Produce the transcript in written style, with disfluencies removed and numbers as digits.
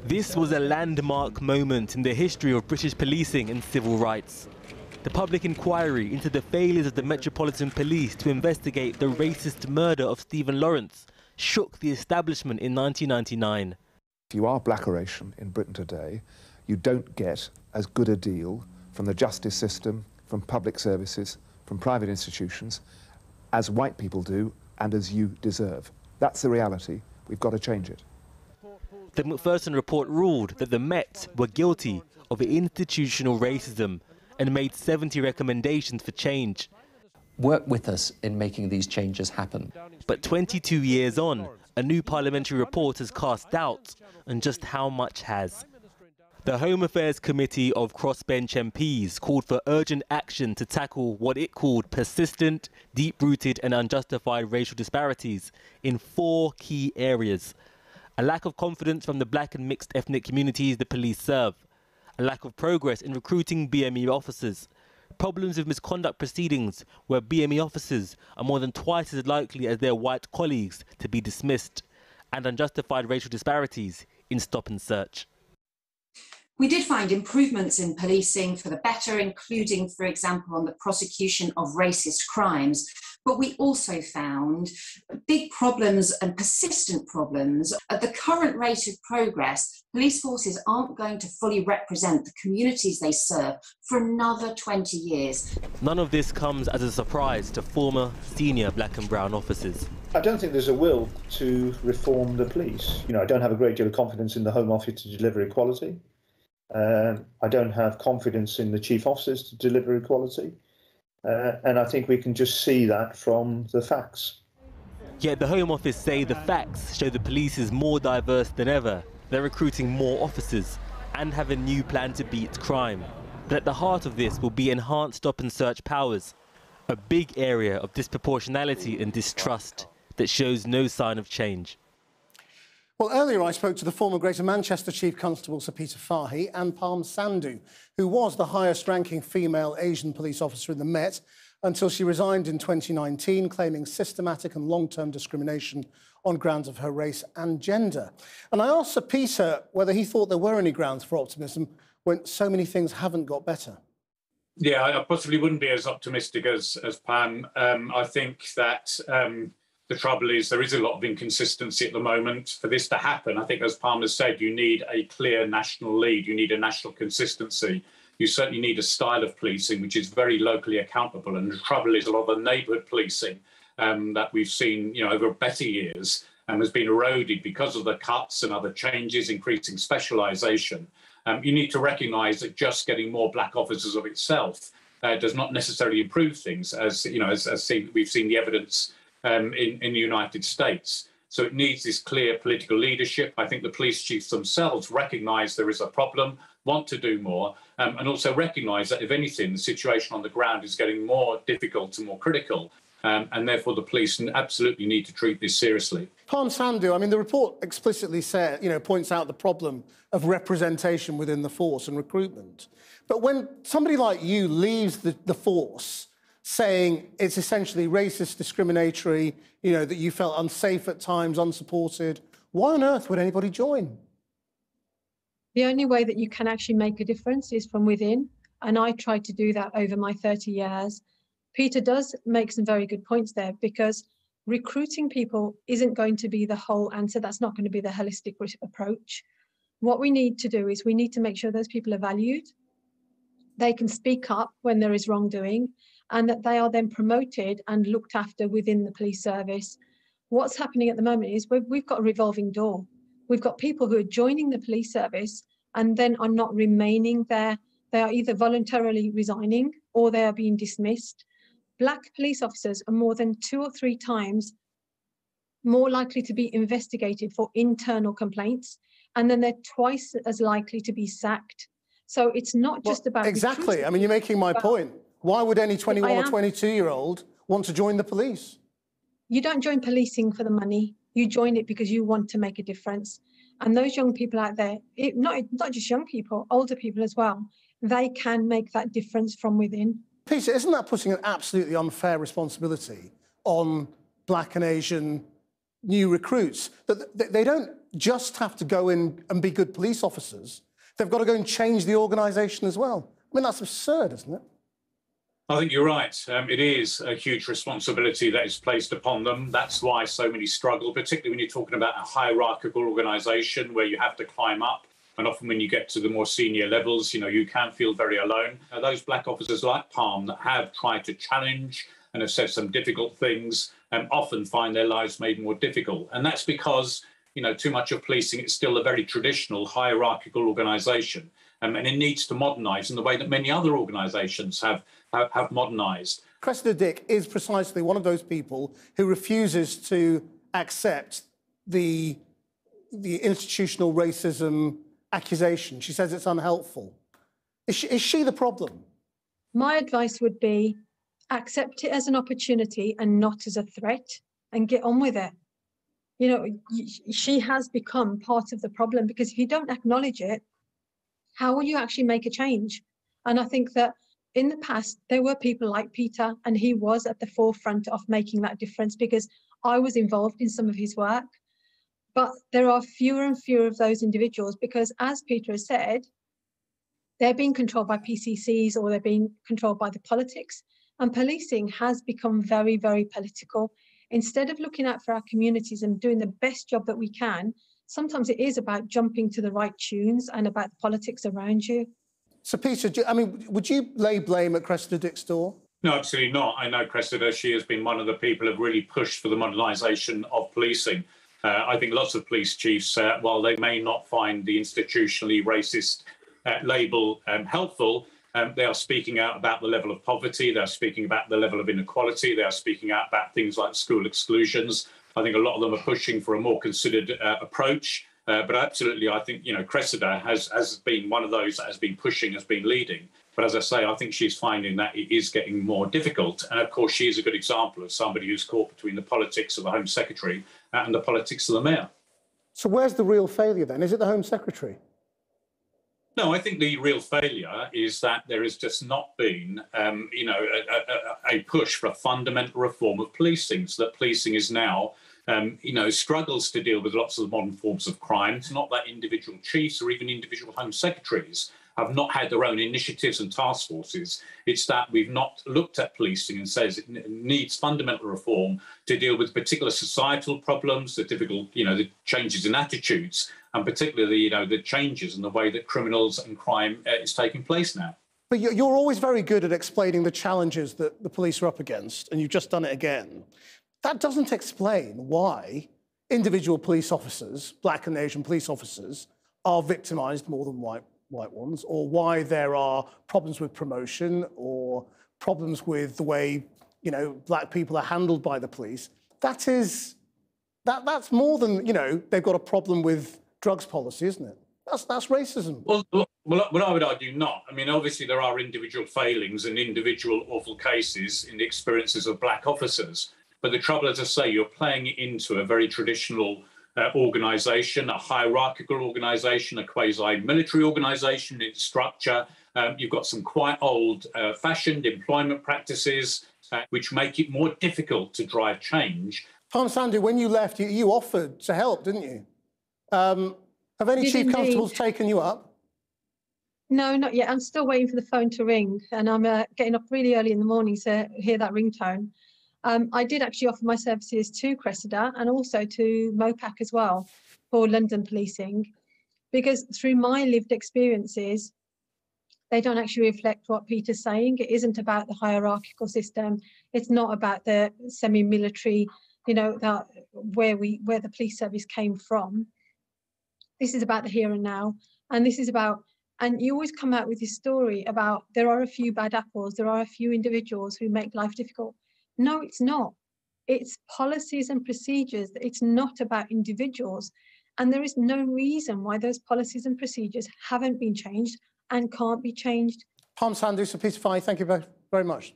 This was a landmark moment in the history of British policing and civil rights. The public inquiry into the failures of the Metropolitan Police to investigate the racist murder of Stephen Lawrence shook the establishment in 1999. If you are black or Asian in Britain today, you don't get as good a deal from the justice system, from public services, from private institutions, as white people do and as you deserve. That's the reality. We've got to change it. The Macpherson report ruled that the Met were guilty of institutional racism and made 70 recommendations for change. Work with us in making these changes happen. But 22 years on, a new parliamentary report has cast doubt on just how much has. The Home Affairs Committee of Crossbench MPs called for urgent action to tackle what it called persistent, deep-rooted and unjustified racial disparities in 4 key areas. A lack of confidence from the black and mixed ethnic communities the police serve. A lack of progress in recruiting BME officers. Problems with misconduct proceedings where BME officers are more than twice as likely as their white colleagues to be dismissed. And unjustified racial disparities in stop and search. We did find improvements in policing for the better, including, for example, on the prosecution of racist crimes. But we also found big problems and persistent problems. At the current rate of progress, police forces aren't going to fully represent the communities they serve for another 20 years. None of this comes as a surprise to former senior black and brown officers. I don't think there's a will to reform the police. I don't have a great deal of confidence in the Home Office to deliver equality. I don't have confidence in the chief officers to deliver equality. And I think we can just see that from the facts. Yet the Home Office say the facts show the police is more diverse than ever. They're recruiting more officers and have a new plan to beat crime. But at the heart of this will be enhanced stop and search powers, a big area of disproportionality and distrust that shows no sign of change. Well, earlier I spoke to the former Greater Manchester Chief Constable Sir Peter Fahy and Palm Sandhu, who was the highest-ranking female Asian police officer in the Met until she resigned in 2019, claiming systematic and long-term discrimination on grounds of her race and gender. And I asked Sir Peter whether he thought there were any grounds for optimism when so many things haven't got better. Yeah, I possibly wouldn't be as optimistic as Pam. I think that the trouble is there is a lot of inconsistency at the moment. For this to happen, I think, as Palmer said, you need a clear national lead. You need a national consistency. You certainly need a style of policing which is very locally accountable. And the trouble is a lot of the neighbourhood policing that we've seen, over better years has been eroded because of the cuts and other changes, increasing specialisation. You need to recognise that just getting more black officers of itself does not necessarily improve things, as we've seen the evidence in the United States. So it needs this clear political leadership. I think the police chiefs themselves recognise there is a problem, want to do more, and also recognise that, if anything, the situation on the ground is getting more difficult and more critical, and therefore the police absolutely need to treat this seriously. Palm Sandhu, I mean, the report explicitly points out the problem of representation within the force and recruitment. But when somebody like you leaves the force, saying it's essentially racist, discriminatory, that you felt unsafe at times, unsupported, why on earth would anybody join? The only way that you can actually make a difference is from within, and I tried to do that over my 30 years. Peter does make some very good points there, because recruiting people isn't going to be the whole answer. That's not going to be the holistic approach. What we need to do is we need to make sure those people are valued, they can speak up when there is wrongdoing, and that they are then promoted and looked after within the police service. What's happening at the moment is we've got a revolving door. We've got people who are joining the police service and then are not remaining there. They are either voluntarily resigning or they are being dismissed. Black police officers are more than 2 or 3 times more likely to be investigated for internal complaints, and then they're twice as likely to be sacked. So it's not just about... Exactly. I mean, you're making my point. Why would any 21 or 22-year-old want to join the police? You don't join policing for the money. You join it because you want to make a difference. And those young people out there, not just young people, older people as well, they can make that difference from within. Peter, isn't that putting an absolutely unfair responsibility on black and Asian new recruits? That they don't just have to go in and be good police officers. They've got to go and change the organisation as well. I mean, that's absurd, isn't it? I think you're right. It is a huge responsibility that is placed upon them. That's why so many struggle, particularly when you're talking about a hierarchical organisation where you have to climb up. And often when you get to the more senior levels, you can feel very alone. Those black officers like Palm that have tried to challenge and have said some difficult things often find their lives made more difficult. And that's because, too much of policing is still a very traditional hierarchical organisation. And it needs to modernise in the way that many other organisations have modernised. Cressida Dick is precisely one of those people who refuses to accept the institutional racism accusation. She says it's unhelpful. Is she the problem? My advice would be accept it as an opportunity and not as a threat, and get on with it. She has become part of the problem, because if you don't acknowledge it, how will you actually make a change? And I think that in the past, there were people like Peter, and he was at the forefront of making that difference, because I was involved in some of his work. But there are fewer and fewer of those individuals, because, as Peter has said, they're being controlled by PCCs or they're being controlled by the politics. And policing has become very, very political. Instead of looking out for our communities and doing the best job that we can, sometimes it is about jumping to the right tunes and about the politics around you. So, Peter, would you lay blame at Cressida Dick's door? No, absolutely not. I know Cressida. She has been one of the people who have really pushed for the modernisation of policing. I think lots of police chiefs, while they may not find the institutionally racist label helpful, they are speaking out about the level of poverty, they're speaking about the level of inequality, they are speaking out about things like school exclusions. I think a lot of them are pushing for a more considered approach. But absolutely, I think, Cressida has been one of those that has been pushing, has been leading. But as I say, I think she's finding that it is getting more difficult. And of course, she is a good example of somebody who's caught between the politics of the Home Secretary and the politics of the Mayor. So where's the real failure then? Is it the Home Secretary? No, I think the real failure is that there has just not been, a push for a fundamental reform of policing, so that policing is now, struggles to deal with lots of modern forms of crime. It's not that individual chiefs or even individual Home Secretaries have not had their own initiatives and task forces. It's that we've not looked at policing and says it needs fundamental reform to deal with particular societal problems, the difficult, the changes in attitudes, and particularly, the changes in the way that criminals and crime is taking place now. But you're always very good at explaining the challenges that the police are up against, and you've just done it again. That doesn't explain why individual police officers, black and Asian police officers, are victimised more than white ones, or why there are problems with promotion or problems with the way, black people are handled by the police. That's more than, they've got a problem with drugs policy, isn't it? That's racism. Well, I would argue not. I mean, obviously there are individual failings and individual awful cases in the experiences of black officers. But the trouble, as I say, you're playing it into a very traditional organisation, a hierarchical organisation, a quasi-military organisation in its structure. You've got some quite old-fashioned employment practices which make it more difficult to drive change. Palm Sandhu, when you left, you offered to help, didn't you? Have any chief constables taken you up? No, not yet. I'm still waiting for the phone to ring, and I'm getting up really early in the morning to hear that ringtone. I did actually offer my services to Cressida and also to MOPAC as well for London policing, because through my lived experiences, they don't actually reflect what Peter's saying. It isn't about the hierarchical system. It's not about the semi-military, where the police service came from. This is about the here and now. And this is about, and you always come out with this story about there are a few bad apples, there are a few individuals who make life difficult. No, it's not. It's policies and procedures. It's not about individuals. And there is no reason why those policies and procedures haven't been changed and can't be changed. Palm Sandhu, Sir Peter Fahey, thank you very much.